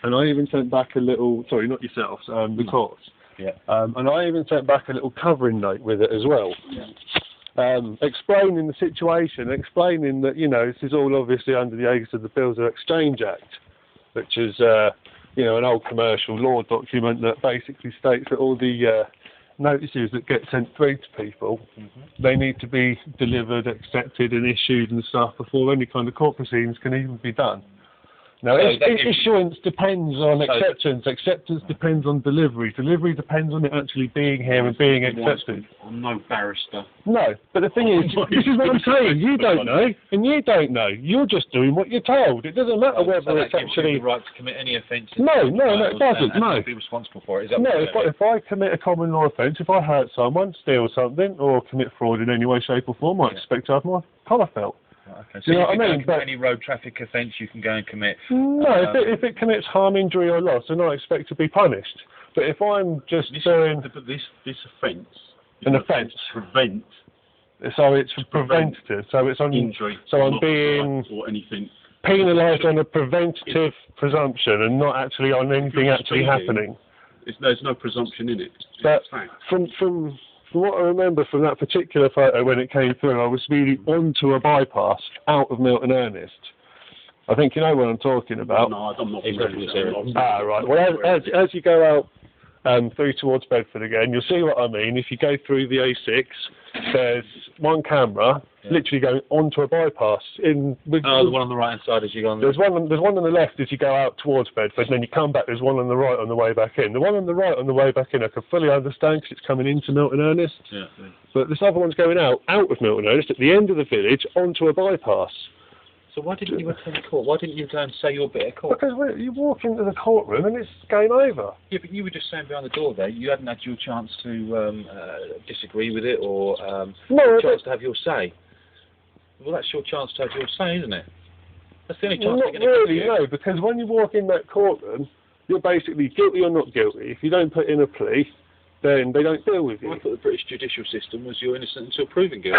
and I even sent back a little, sorry, not yourselves, the courts. Yeah. And I even sent back a little covering note with it as well. Yeah. Explaining the situation, explaining that, you know, this is all obviously under the aegis of the Bills of Exchange Act, which is, you know, an old commercial law document that basically states that all the notices that get sent through to people, they need to be delivered, accepted and issued and stuff before any kind of court proceedings can even be done. Now, issuance depends on acceptance. Acceptance depends on delivery. Delivery depends on it actually being here and being accepted. I'm no barrister. No, but the thing is, this is what I'm saying. You don't know, and you don't know. You're just doing what you're told. It doesn't matter whether it's actually the right to commit any offence. No, it doesn't. No. Be responsible for it. Is that no, if I commit a common law offence, if I hurt someone, steal something, or commit fraud in any way, shape, or form, I expect to have my collar felt. Okay. So you know what I mean? Any road traffic offence you can go and commit. No, if it commits harm, injury or loss, then I expect to be punished. But if I'm just doing... But this offence... An offence. Prevent... So it's preventative. So it's on... Injury. So I'm being... Or anything. Penalised on a preventative presumption and not actually on anything actually happening. There's no presumption in it. But from what I remember from that particular photo when it came through, I was speeding onto a bypass out of Milton Ernest. I think you know what I'm talking about. No, I'm not. Ah, right. Well, as you go out through towards Bedford again, you'll see what I mean. If you go through the A6, there's one camera literally going onto a bypass. The one on the right hand side as you go on. There's one on the left as you go out towards Bedford, and then you come back. There's one on the right on the way back in. The one on the right on the way back in, I can fully understand because it's coming into Milton Ernest. Yeah. But this other one's going out of Milton Ernest at the end of the village onto a bypass. So why didn't you attend court? Why didn't you go and say your bit of court? Because you walk into the courtroom and it's game over. Yeah, but you were just saying behind the door there, you hadn't had your chance to disagree with it or chance to have your say. Well, that's your chance to have your say, isn't it? That's the only chance you're going to really, no, because when you walk in that courtroom, you're basically guilty or not guilty. If you don't put in a plea, then they don't deal with you. I thought the British judicial system was you're innocent until proven guilty.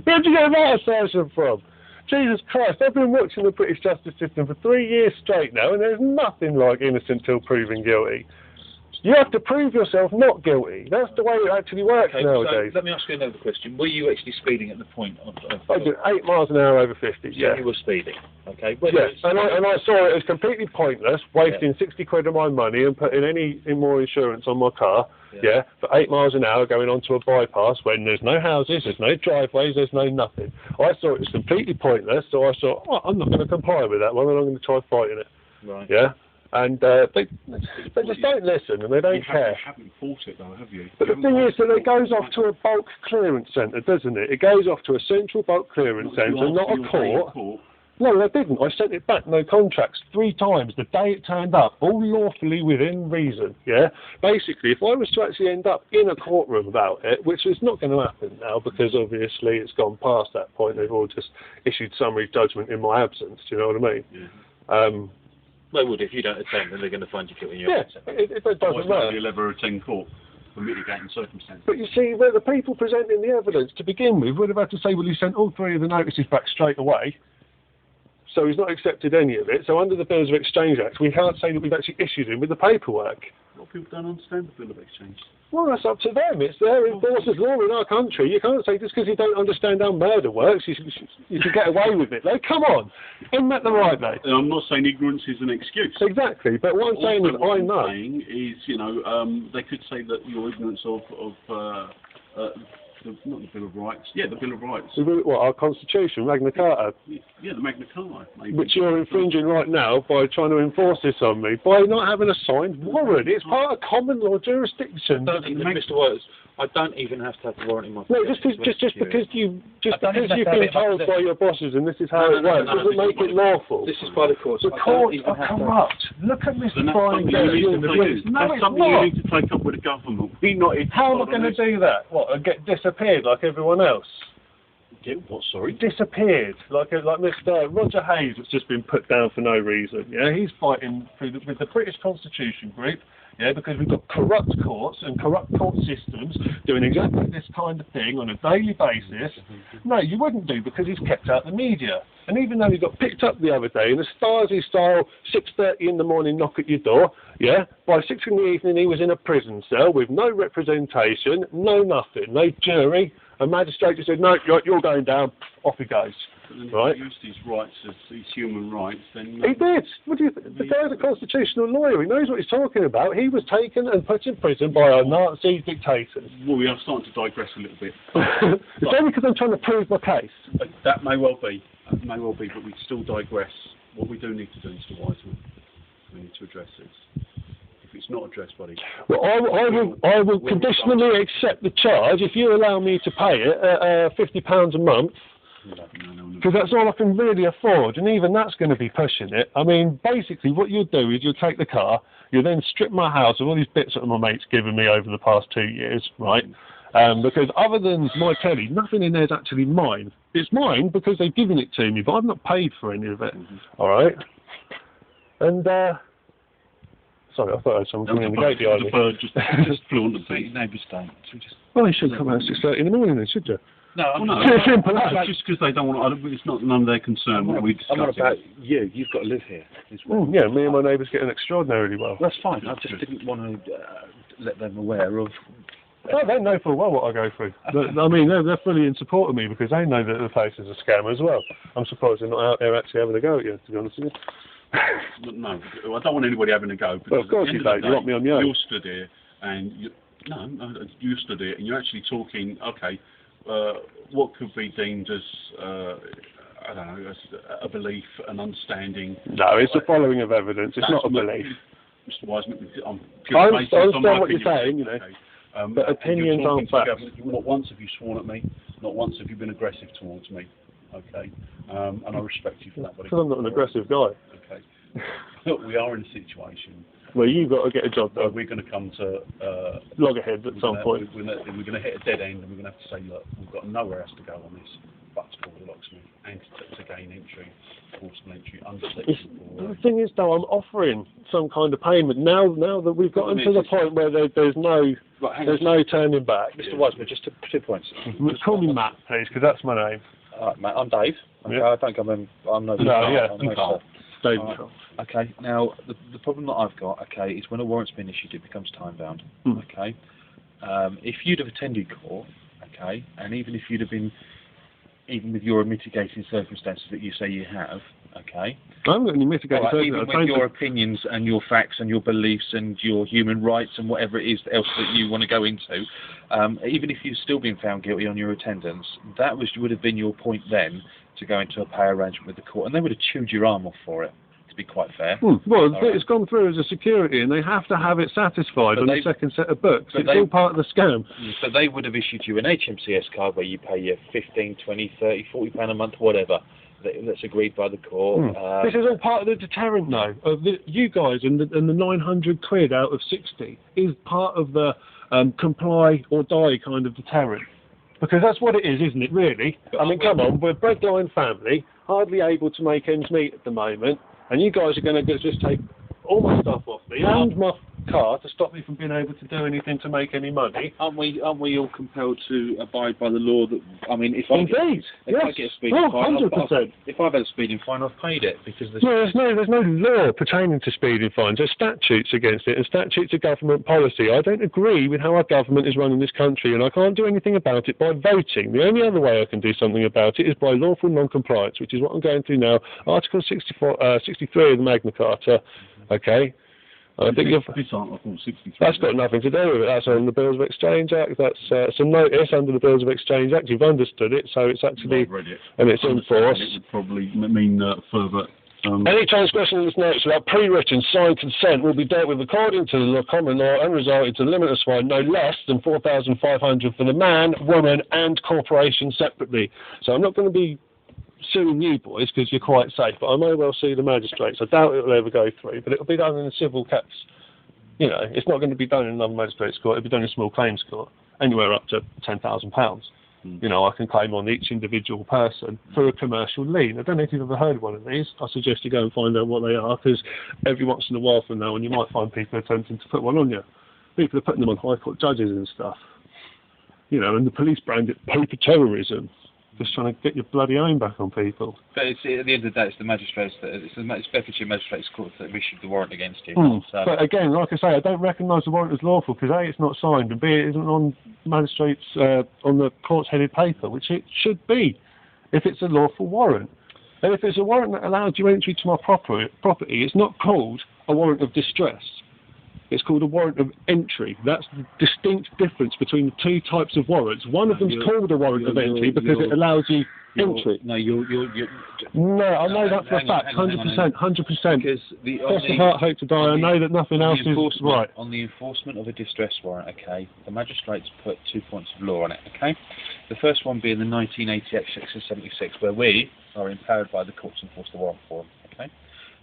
Where'd you get that assertion from? Jesus Christ, I've been watching the British justice system for 3 years straight now, and there's nothing like innocent till proven guilty. You have to prove yourself not guilty. That's the way it actually works nowadays. So let me ask you another question. Were you actually speeding at the point of I did 8 miles an hour over 50, you were speeding, okay? Yes, and I saw it as completely pointless, wasting 60 quid of my money and putting any more insurance on my car, for 8 miles an hour going onto a bypass when there's no houses, there's no driveways, there's no nothing. I saw it was completely pointless, so I thought, I'm not going to comply with that one, and I'm going to try fighting it. Right. Yeah? And they just don't listen and they don't care. You haven't fought it though, have you? But the thing is that it goes off to a bulk clearance centre, doesn't it? It goes off to a central bulk clearance centre, not a court. No, I didn't. I sent it back, no contracts, 3 times the day it turned up, all lawfully within reason, yeah? Basically, if I was to actually end up in a courtroom about it, which is not going to happen now because obviously it's gone past that point, they've all just issued summary judgment in my absence, do you know what I mean? Yeah. They would, if you don't attend, then they're going to find you guilty. It doesn't matter. You'll ever attend court for mitigating circumstances. But you see, the people presenting the evidence to begin with would have had to say, well, he sent all 3 of the notices back straight away, so he's not accepted any of it. So under the Bills of Exchange Act, we can't say that we've actually issued him with the paperwork. A lot of people don't understand the Bill of Exchange. Well, that's up to them. It's their enforcers' law in our country. You can't say just because you don't understand how murder works, you should get away with it. Like, come on. Isn't that the right way? I'm not saying ignorance is an excuse. Exactly. But what I'm saying is I know. What I'm saying is, you know, they could say that your ignorance of not the Bill of Rights. Yeah, the Bill of Rights. What, our Constitution, Magna Carta? Yeah, the Magna Carta. Maybe. Which you're infringing right now by trying to enforce this on me, by not having a signed warrant. It's part of common law jurisdiction. Mr. Waters, I don't even have to have the warrant in my pocket. No, just because you've been told by your bosses and this is how it works doesn't make it lawful. This is by the courts. The courts are corrupt. Look at Mr. Brian That's something you need to take up with the government. How am I going to do that? What, and get disappeared like everyone else? Get what, sorry? Disappeared. Like Mr. Roger Hayes, that's just been put down for no reason. Yeah, he's fighting with the British Constitution group. yeah, because we've got corrupt courts and corrupt court systems doing exactly this kind of thing on a daily basis. No, you wouldn't do, because he's kept out the media. And even though he got picked up the other day in a Stasi-style 6:30 in the morning knock at your door, yeah, by 6 in the evening he was in a prison cell with no representation, no nothing, no jury. A magistrate just said, no, you're going down, off he goes. Right? If he used his rights as his human rights, then... He did. What do you think? The guy's a constitutional lawyer. He knows what he's talking about. He was taken and put in prison by our Nazi dictators. Well, we are starting to digress a little bit. It's only because I'm trying to prove my case. That may well be. That may well be, but we still digress. What we do need to do, Mr. Wiseman, we need to address this. If it's not addressed, buddy... Well, I will conditionally accept the charge if you allow me to pay it at £50 a month. Because that's all I can really afford, and even that's going to be pushing it. I mean, basically, what you'll do is you'll take the car, you'll then strip my house of all these bits that my mate's given me over the past 2 years, right? Because other than my telly, nothing in there is actually mine. It's mine because they've given it to me, but I've not paid for any of it. All right? And, sorry, I thought I had someone coming in the gate behind me. The bird just flew on the beat. Neighbours don't. Well, they shouldn't come out at 6:30 in the morning then, should you? No, no. It's simple. It's just because they don't want to... It's not none of their concern what we discuss. I'm on about you. You've got to live here. Yeah, me and my neighbours get on extraordinarily well. That's fine. I just didn't want to let them aware of... Oh, they know full well what I go through. I mean, they're fully in support of me because they know that the place is a scam as well. I'm surprised they're not out there actually having a go at you, to be honest with you. No, I don't want anybody having a go. Well, of course you don't. You want me on your own. You're stood here and... you stood here and you're actually talking, okay... what could be deemed as, I don't know, as a belief, an understanding? No, it's a following of evidence. It's not a belief. Mr. Wiseman, I understand what you're saying, you know, okay. but opinions aren't facts. Not once have you sworn at me. Not once have you been aggressive towards me. Okay, and I respect you for that, buddy. Because I'm not an aggressive guy. Okay. Look, we are in a situation where you've got to get a job done. We're going to come to loggerheads at some point. We're going to hit a dead end, and we're going to have to say, look, we've got nowhere else to go on this but to call the locksmith and to gain entry, forcible entry, under section 4. The thing is, though, I'm offering some kind of payment now that we've gotten to the point where there's no turning back. Mr. Wiseman, just 2 points. Call me Matt, please, because that's my name. Matt, I'm Dave. Okay, yeah. I think I'm no. Carl. Dave. Okay, now the problem that I've got, okay, is when a warrant's been issued, it becomes time bound. Okay, if you'd have attended court, okay, and even if you'd have been, even with your mitigating circumstances that you say you have, okay. I haven't got any mitigating circumstances. Even with your opinions and your facts and your beliefs and your human rights and whatever it is else that you want to go into, even if you've still been found guilty on your attendance, that would have been your point then to go into a pay arrangement with the court, and they would have chewed your arm off for it, to be quite fair. Well, it's gone through as a security, and they have to have it satisfied on the second set of books. It's all part of the scam. So they would have issued you an HMCS card where you pay your 15, 20, 30, 40 pound a month, whatever. That's agreed by the court. This is all part of the deterrent, though. You guys and the 900 quid out of 60 is part of the comply or die kind of deterrent. Because that's what it is, isn't it, really? I mean, come on, we're a breadline family, hardly able to make ends meet at the moment, and you guys are going to just take all my stuff off me and my car to stop me from being able to do anything to make any money. Aren't we all compelled to abide by the law that, I mean, if I get a speeding fine, 100%. If I've had a speeding fine, I've paid it because there's no law pertaining to speeding fines. There's statutes against it, and statutes are government policy. I don't agree with how our government is running this country, and I can't do anything about it by voting. The only other way I can do something about it is by lawful non-compliance, which is what I'm going through now. Article 63 of the Magna Carta. Okay. I think that's got nothing to do with it. That's on the Bills of Exchange Act. That's some notice under the Bills of Exchange Act. You've understood it, so it's actually and it's in force. It would probably mean further. Any transgression of this notice without pre-written signed consent will be dealt with according to the common law and result into limitless fine no less than £4,500 for the man, woman, and corporation separately. So I'm not going to be suing you boys because you're quite safe, but I may well sue the magistrates. I doubt it will ever go through, but it'll be done in a civil case. You know, it's not going to be done in another magistrate's court. It'll be done in a small claims court, anywhere up to £10,000. You know, I can claim on each individual person for a commercial lien. I don't know if you've ever heard of one of these. I suggest you go and find out what they are, because every once in a while from now on you might find people attempting to put one on you. People are putting them on high court judges and stuff. You know, and the police brand it paper terrorism. Just trying to get your bloody own back on people. But it's, at the end of the day, it's the magistrates it's Bedfordshire Magistrates Court that have issued the warrant against you. So. But again, like I say, I don't recognise the warrant as lawful because A, it's not signed, and B, it isn't on magistrates on the court's headed paper, which it should be if it's a lawful warrant. And if it's a warrant that allows you entry to my property, it's not called a warrant of distress. It's called a warrant of entry. That's the distinct difference between the two types of warrants. One of them's called a warrant of entry because it allows you entry. No, I know that for a fact, 100%, 100%. Because cross the heart, hope to die. I know that nothing else is right. On the enforcement of a distress warrant, okay, the magistrates put 2 points of law on it, okay? The first one being the 1980 Act Section 76, where we are empowered by the court to enforce the warrant for them, okay?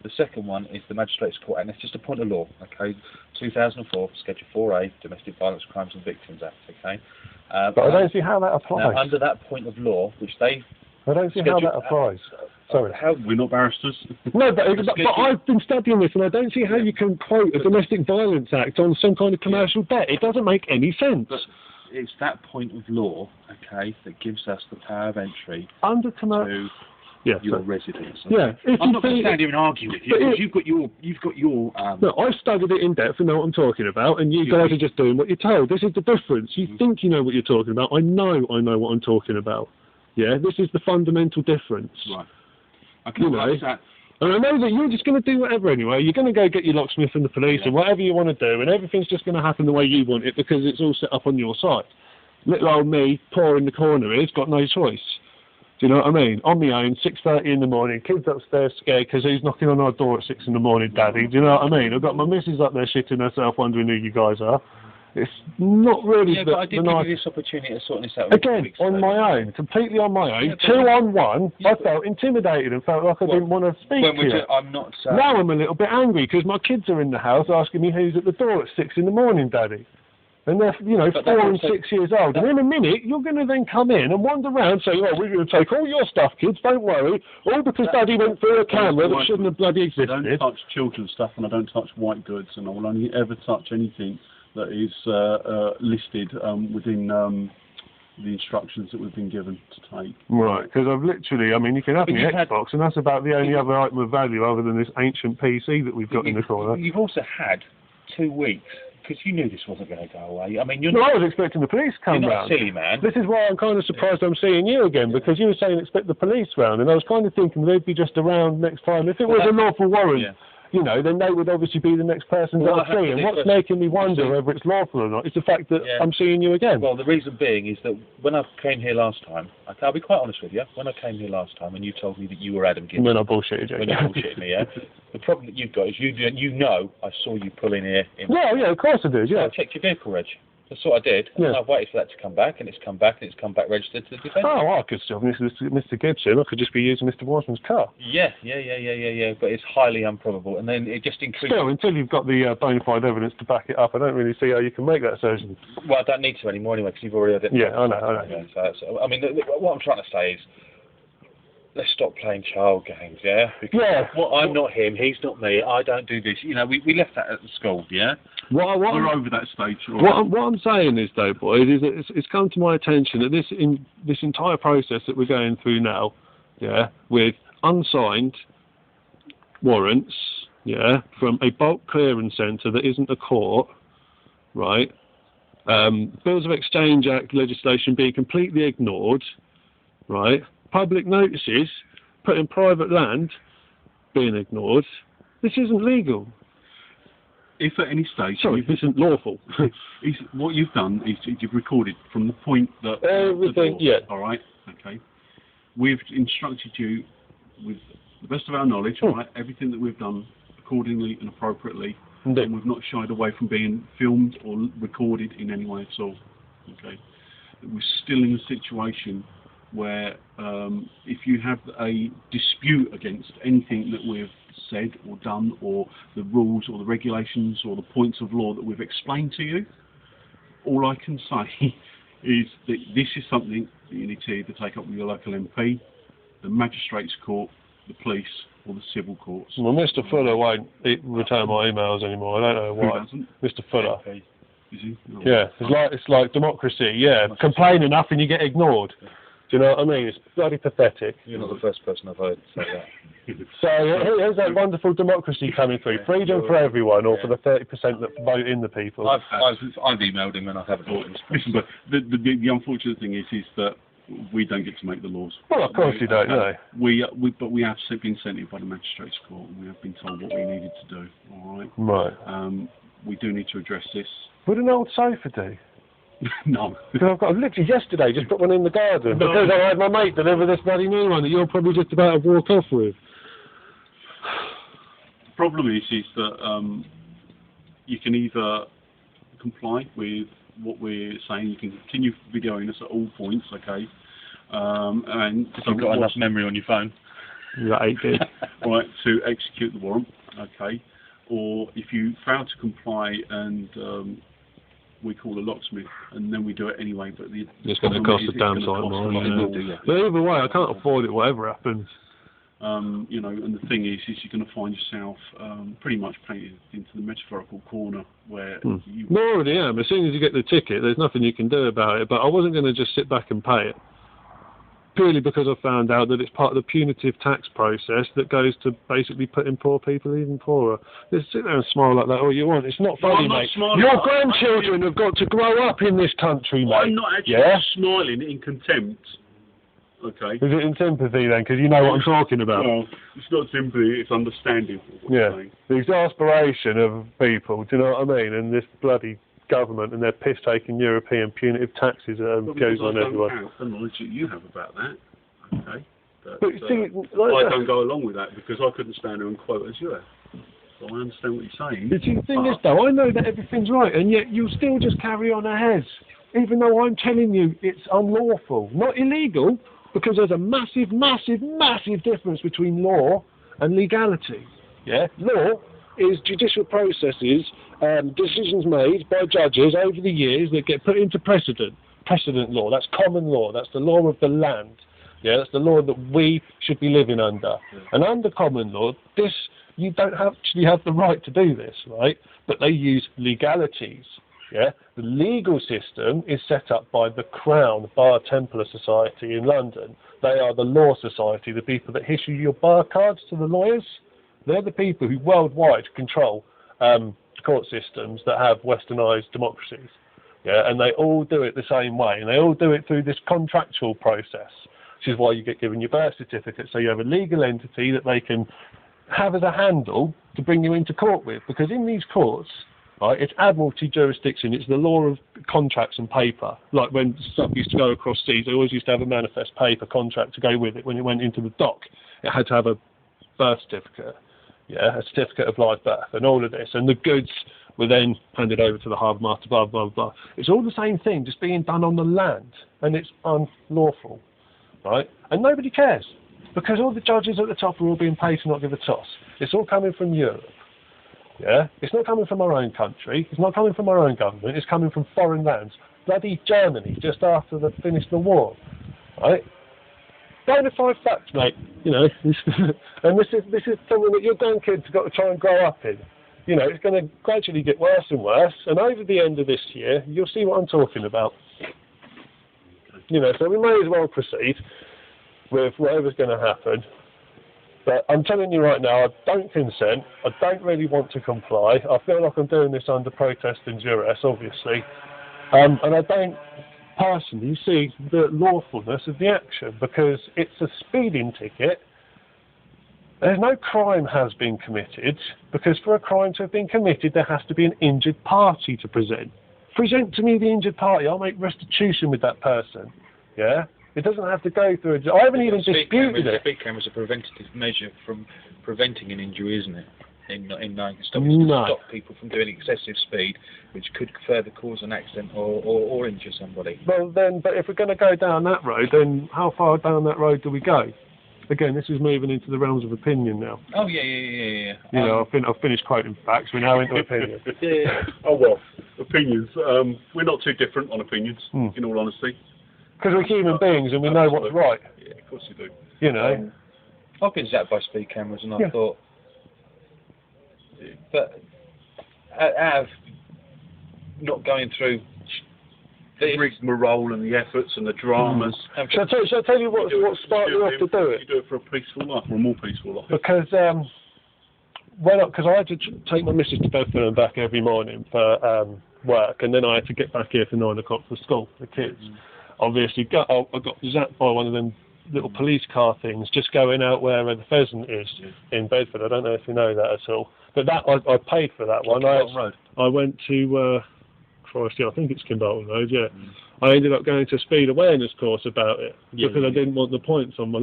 The second one is the Magistrates Court, and it's just a point of law, okay? 2004, Schedule 4A, Domestic Violence Crimes and Victims Act, okay? But I don't see how that applies. Now, under that point of law, which they... I don't see how that applies. Sorry. We're not barristers. No, but I've been studying this, and I don't see how you can quote a Domestic Violence Act on some kind of commercial debt. It doesn't make any sense. But it's that point of law, okay, that gives us the power of entry under to... your residence. Okay? Yeah, I'm not going to stand here and argue with you because you've got your. No, I've studied it in depth and know what I'm talking about, and you guys are just doing what you're told. This is the difference. You think you know what you're talking about. I know what I'm talking about. Yeah, this is the fundamental difference. Right. Okay. You know, and I know that you're just going to do whatever anyway. You're going to go get your locksmith and the police and whatever you want to do, and everything's just going to happen the way you want it because it's all set up on your side. Little old me, poor in the corner, has got no choice. Do you know what I mean? On my own, 6:30 in the morning, kids upstairs scared because who's knocking on our door at 6 in the morning, Daddy? Do you know what I mean? I've got my missus up there shitting herself wondering who you guys are. It's not really... Yeah, but I did give you this opportunity of sorting this out. Again, on my own, completely on my own, 2-on-1, I felt intimidated and felt like I didn't want to speak to you. I'm not... Now I'm a little bit angry because my kids are in the house asking me who's at the door at 6 in the morning, Daddy. And they're, 4 and 6 years old. And in a minute, you're going to then come in and wander around and say, oh, we're going to take all your stuff, kids, don't worry. All because Daddy went through a camera that shouldn't have bloody existed. I don't touch children's stuff and I don't touch white goods, and I will only ever touch anything that is listed within the instructions that we've been given to take. Right, because I've literally, you can have the Xbox, and that's about the only other item of value other than this ancient PC that we've got in the corner. You've also had 2 weeks. Because you knew this wasn't going to go away. I was expecting the police to come round. You're not silly, man. This is why I'm kind of surprised I'm seeing you again, because you were saying expect the police round, and I was kind of thinking they'd be just around next time. If it was a lawful warrant, then they would obviously be the next person that I see. And what's making me wonder whether it's lawful or not is the fact that I'm seeing you again. Well, the reason being is that when I came here last time, I'll be quite honest with you, when I came here last time and you told me that you were Adam Gibbs. When I bullshitted you. When you bullshitted me, yeah. The problem that you've got is I saw you pull in here. Well, yeah, of course I did, yeah. I checked your vehicle reg. That's what I did. Yeah. And I've waited for that to come back, and it's come back, registered to the defence. Oh, I could still have Mr. Gibson. I could just be using Mr. Warsman's car. Yeah. But it's highly improbable, and then it just increases. Still, until you've got the bona fide evidence to back it up, I don't really see how you can make that assertion. Well, I don't need to anymore anyway, because you've already had it. Yeah, I know. Yeah, so, what I'm trying to say is, let's stop playing child games, yeah? Because I'm not him, he's not me, I don't do this. We left that at the school, yeah? We're over that stage. What I'm saying is, though, boys, is that it's come to my attention that this entire process that we're going through now, yeah, with unsigned warrants, yeah, from a bulk clearance centre that isn't a court, right? Bills of Exchange Act legislation being completely ignored, right? Public notices put in private land being ignored. This isn't legal. If at any stage... Sorry, this isn't lawful. What you've done is you've recorded from the point that... Everything, All right, okay. We've instructed you with the best of our knowledge, right, everything that we've done accordingly and appropriately, Indeed. And we've not shied away from being filmed or recorded in any way at all, okay. We're still in a situation where if you have a dispute against anything that we've said or done, or the rules or the regulations or the points of law that we've explained to you, all I can say is that this is something that you need to either take up with your local MP, the magistrates court, the police, or the civil courts. Well, Mr. Fuller won't return my emails anymore. I don't know why. Who doesn't? Mr. Fuller. Is he? No. Yeah, it's like democracy. Yeah, complain enough and you get ignored. Do you know what I mean? It's bloody pathetic. You're not the first person I've heard say that. So here's that wonderful democracy coming through. Freedom for everyone, or for the 30% that vote in the people. I've emailed him and I haven't bought him. Listen, but the unfortunate thing is that we don't get to make the laws. Well, of course you don't, no. But we have been sent here by the magistrates court, and we have been told what we needed to do. All right. Right. We do need to address this. Would an old sofa do? No. Because I've got literally yesterday just put one in the garden because I had my mate deliver this bloody new one that you're probably just about to walk off with. The problem is that you can either comply with what we're saying. You can continue videoing us at all points, okay? And if you've got enough memory on your phone. You got 8 gig. Right, to execute the warrant, okay? Or if you fail to comply and we call a locksmith and then we do it anyway, but it's going to cost a damn sight more. But either way, I can't afford it, whatever happens. You know, and the thing is you're going to find yourself pretty much painted into the metaphorical corner where you... No, I already am. As soon as you get the ticket, there's nothing you can do about it. But I wasn't going to just sit back and pay it. Purely because I found out that it's part of the punitive tax process that goes to basically putting poor people even poorer. Just sit there and smile like that all you want. It's not funny, mate. Your grandchildren have got to grow up in this country, mate. I'm not actually smiling in contempt. Okay. Is it in sympathy then? Because you know what I'm talking about. Well, it's not sympathy, it's understanding. The exasperation of people, do you know what I mean? And this bloody government and their piss-taking European punitive taxes goes on everyone. I don't have the knowledge that you have about that. Okay. But see, I don't go along with that because I couldn't stand there and quote as you have. So I understand what you're saying. The thing is, though, I know that everything's right, and yet you still just carry on ahead, even though I'm telling you it's unlawful, not illegal. Because there's a massive, massive, massive difference between law and legality. Yeah, law is judicial processes, decisions made by judges over the years that get put into precedent law. That's common law. That's the law of the land. Yeah, that's the law that we should be living under. Yeah. And under common law, you don't actually have the right to do this, right? But they use legalities. Yeah, the legal system is set up by the Crown Bar Templar Society in London. They are the law society, the people that issue your bar cards to the lawyers. They're the people who worldwide control court systems that have westernised democracies. Yeah, and they all do it the same way, and they all do it through this contractual process, which is why you get given your birth certificate. So you have a legal entity that they can have as a handle to bring you into court with, because in these courts, right, it's admiralty jurisdiction. It's the law of contracts and paper. Like when stuff used to go across seas, they always used to have a manifest paper contract to go with it. When it went into the dock, it had to have a birth certificate, a certificate of live birth, and all of this. And the goods were then handed over to the harbour master, blah, blah, blah. It's all the same thing, just being done on the land, and it's unlawful, right? And nobody cares, because all the judges at the top are all being paid to not give a toss. It's all coming from Europe. Yeah, it's not coming from our own country. It's not coming from our own government. It's coming from foreign lands. Bloody Germany, just after they finished the war, right? Bona fide fact, mate. You know, and this is something that your grandkids have got to try and grow up in. You know, it's going to gradually get worse and worse, and over the end of this year, you'll see what I'm talking about. You know, so we may as well proceed with whatever's going to happen. But I'm telling you right now, I don't consent. I don't really want to comply. I feel like I'm doing this under protest and duress, obviously. And I don't personally see the lawfulness of the action, because it's a speeding ticket. There's no crime has been committed, because for a crime to have been committed, there has to be an injured party to present. Present to me the injured party. I'll make restitution with that person. Yeah? It doesn't have to go through I haven't even disputed it. Speed camera is a preventative measure from preventing an injury, isn't it? In stop people from doing excessive speed, which could further cause an accident or injure somebody. Well then, but if we're going to go down that road, then how far down that road do we go? Again, this is moving into the realms of opinion now. Oh yeah. You know, I've finished quoting facts. We're now into opinion. Oh well. opinions. We're not too different on opinions, in all honesty. Because we're human beings and we know what's right. Yeah, of course you do. You know. I've been zapped by speed cameras, and I thought, but out of not going through the rigmarole and the efforts and the dramas. Shall I tell you what sparked me off to do it? You do it for a peaceful life, or a more peaceful life. Because because I had to take my missus to Bedford and back every morning for work, and then I had to get back here for 9 o'clock for school for the kids. Obviously, I got zapped by one of them little police car things just going out where the Pheasant is in Bedford. I don't know if you know that at all, but that I paid for that one. I went to I think it's Kimbolton Road. Yeah, I ended up going to a speed awareness course about it because I didn't want the points on my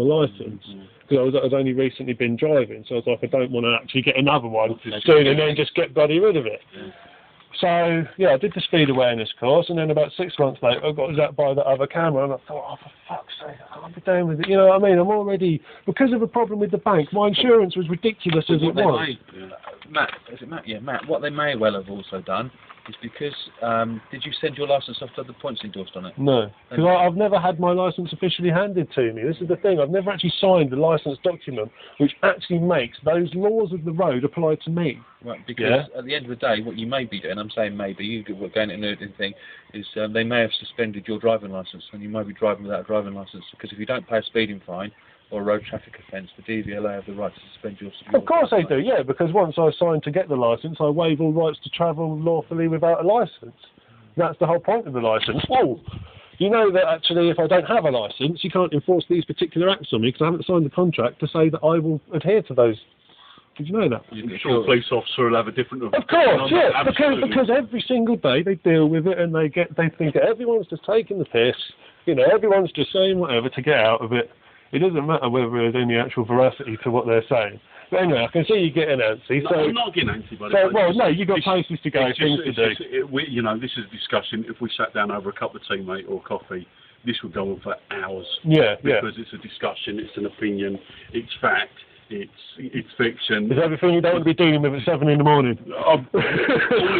licence because I'd only recently been driving, so I was like, I don't want to actually get another one soon and then just get bloody rid of it. So, yeah, I did the speed awareness course, and then about 6 months later, I got zapped by the other camera, and I thought, oh, for fuck's sake, I can't be doing with it. You know what I mean? I'm already, because of a problem with the bank, my insurance was ridiculous as it was. Matt, is it Matt? Yeah, Matt, what they may well have also done is because, did you send your licence off to have the points endorsed on it? No, because I've never had my licence officially handed to me. This is the thing, I've never actually signed the licence document which actually makes those laws of the road apply to me. Right, because at the end of the day, what you may be doing, I'm saying maybe, you were going into anything, is they may have suspended your driving licence and you might be driving without a driving licence, because if you don't pay a speeding fine or a road traffic offence, the DVLA have the right to suspend your Of course they do, yeah, because once I signed to get the licence, I waive all rights to travel lawfully without a licence. That's the whole point of the licence. Oh, you know that actually if I don't have a licence, you can't enforce these particular acts on me because I haven't signed the contract to say that I will adhere to those. Did you know that? I'm sure a police officer will have a different opinion. Of course, yeah, because every single day they deal with it and they think that everyone's just taking the piss, you know, everyone's just saying whatever to get out of it. It doesn't matter whether there's any actual veracity to what they're saying. But anyway, I can see you getting antsy. No, so, I'm not getting antsy, buddy. So, well, no, you've got places to go, things to do. You know, this is a discussion. If we sat down over a cup of tea, mate, or coffee, this would go on for hours. Yeah, because it's a discussion, it's an opinion, it's fact. It's fiction. It's everything you don't want to be dealing with at 7 in the morning. All that's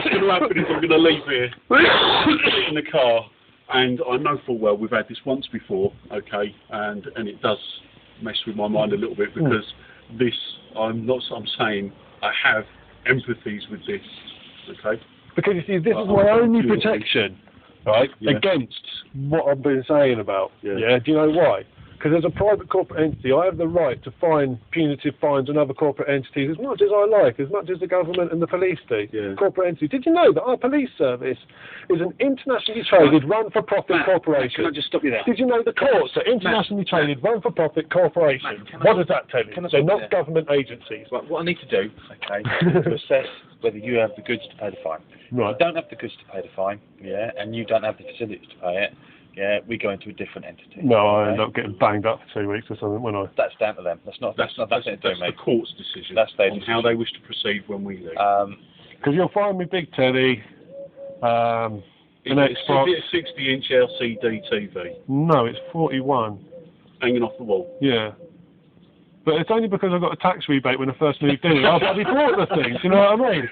going to happen is I'm going to leave here, sit in the car, and I know full well we've had this once before, okay, and it does mess with my mind a little bit because I'm saying I have empathies with this, okay. Because you see, this is my only protection, right, against what I've been saying about. Yeah. Do you know why? Because as a private corporate entity, I have the right to fine punitive fines on other corporate entities as much as I like, as much as the government and the police do. Yeah. Corporate entities. Did you know that our police service is an internationally traded, run-for-profit corporation? Can I just stop you there? Did you know the courts are internationally traded, run-for-profit corporation? What does that tell you? They're not government agencies. Right, what I need to do, okay, is to assess whether you have the goods to pay the fine. Right. You don't have the goods to pay the fine, and you don't have the facilities to pay it. Yeah, we go into a different entity. No, I end up getting banged up for 2 weeks or something, when I. That's down to them. That's nothing to do, mate. That's the court's decision. That's their on how they wish to proceed when we leave. Because you'll find me big telly, an Xbox. Is it a 60-inch LCD TV? No, it's 41. Hanging off the wall. Yeah. But it's only because I got a tax rebate when I first moved in. I bloody bought the thing. Do you know what I mean?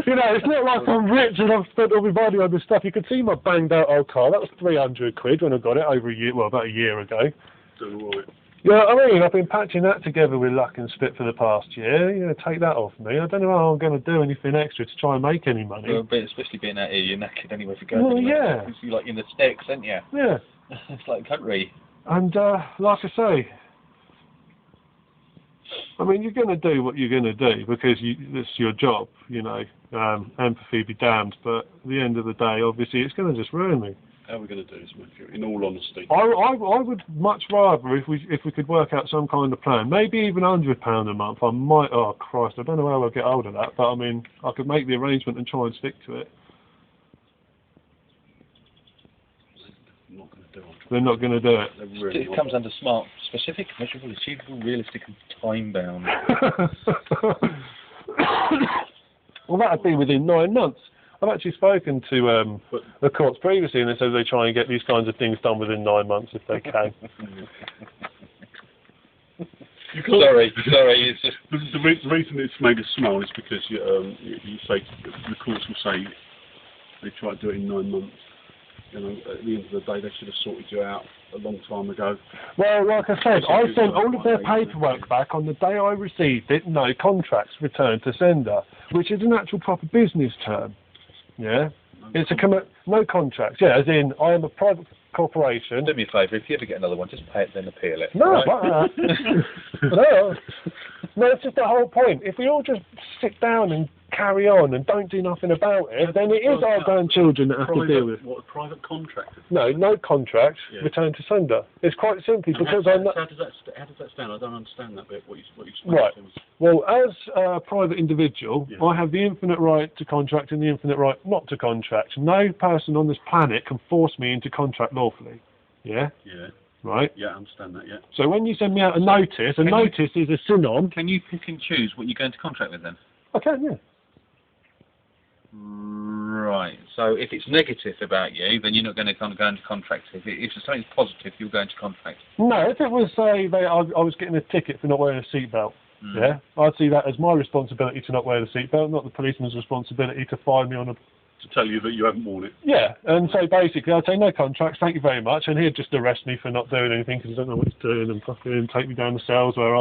You know, it's not like I'm rich and I've spent all my money on this stuff. You could see my banged out old car. That was 300 quid when I got it about a year ago. Doing all right. You know what I mean? I've been patching that together with luck and spit for the past year. You know, take that off me. I don't know how I'm going to do anything extra to try and make any money. Well, especially being out here, you're knackered anyway if you go. Well, yeah. You're like in the sticks, aren't you? Yeah. It's like country. And like I say, I mean, you're going to do what you're going to do because it's your job, you know. Empathy be damned, but at the end of the day, obviously, it's going to just ruin me. How are we going to do this, Matthew? In all honesty, I would much rather if we could work out some kind of plan, maybe even £100 a month. I might. Oh Christ, I don't know how I'll get hold of that, but I mean, I could make the arrangement and try and stick to it. They're not going to do it. It comes under SMART: specific, measurable, achievable, realistic, and time-bound. Well, that'd be within 9 months. I've actually spoken to the courts previously, and they said they try and get these kinds of things done within 9 months if they can. Sorry, it's just the reason it's made us smile is because you say the courts will say They try to do it in 9 months. You know, at the end of the day, they should have sorted you out a long time ago. Well, like I said, I sent all of their paperwork back on the day I received it. No contracts returned to sender, which is an actual proper business term. Yeah, it's no contracts. Yeah, as in I am a private corporation. Do me a favour, if you ever get another one, just pay it, then appeal it. No, right? no, it's just the whole point. If we all just sit down and carry on and don't do nothing about it, then it is our grandchildren that have to deal with it. What, private contractors? No contract, return to sender. It's quite simply because how does that stand? I don't understand that bit, what you explained right. to me. Well, as a private individual, I have the infinite right to contract and the infinite right not to contract. No person on this planet can force me into contract lawfully. Yeah? Yeah. Right? Yeah, I understand that, yeah. So when you send me out a notice, notice is a synonym. Can you pick and choose what you're going to contract with then? I can, yeah. Right. So if it's negative about you, then you're not going to go into contract. If something's positive, you'll go into contract. No, if it was, say, I was getting a ticket for not wearing a seatbelt, yeah, I'd see that as my responsibility to not wear the seatbelt, not the policeman's responsibility to fine me on a... To tell you that you haven't worn it. Yeah, and so basically I'd say no contracts, thank you very much, and he'd just arrest me for not doing anything because I don't know what he's doing and fucking take me down the cells where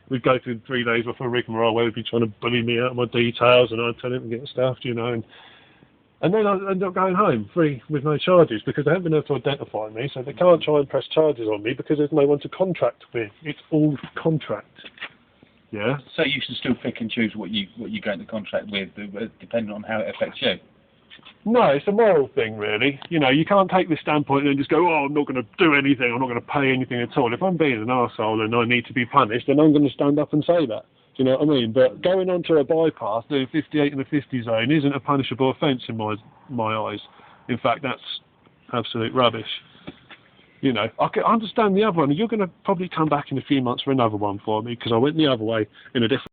we'd go through 3 days worth of rigmarole where he'd be trying to bully me out of my details and I'd tell him to get stuff, you know, and then I'd end up going home free with no charges because they haven't been able to identify me, so they can't try and press charges on me because there's no one to contract with. It's all contract. Yeah. So you should still pick and choose what you go into contract with, depending on how it affects you. No, it's a moral thing, really. You know, you can't take this standpoint and just go, oh, I'm not going to do anything, I'm not going to pay anything at all. If I'm being an arsehole and I need to be punished, then I'm going to stand up and say that. Do you know what I mean? But going onto a bypass, doing 58 in the 50 zone, isn't a punishable offence in my eyes. In fact, that's absolute rubbish. You know, I can understand the other one. You're going to probably come back in a few months for another one for me because I went the other way in a different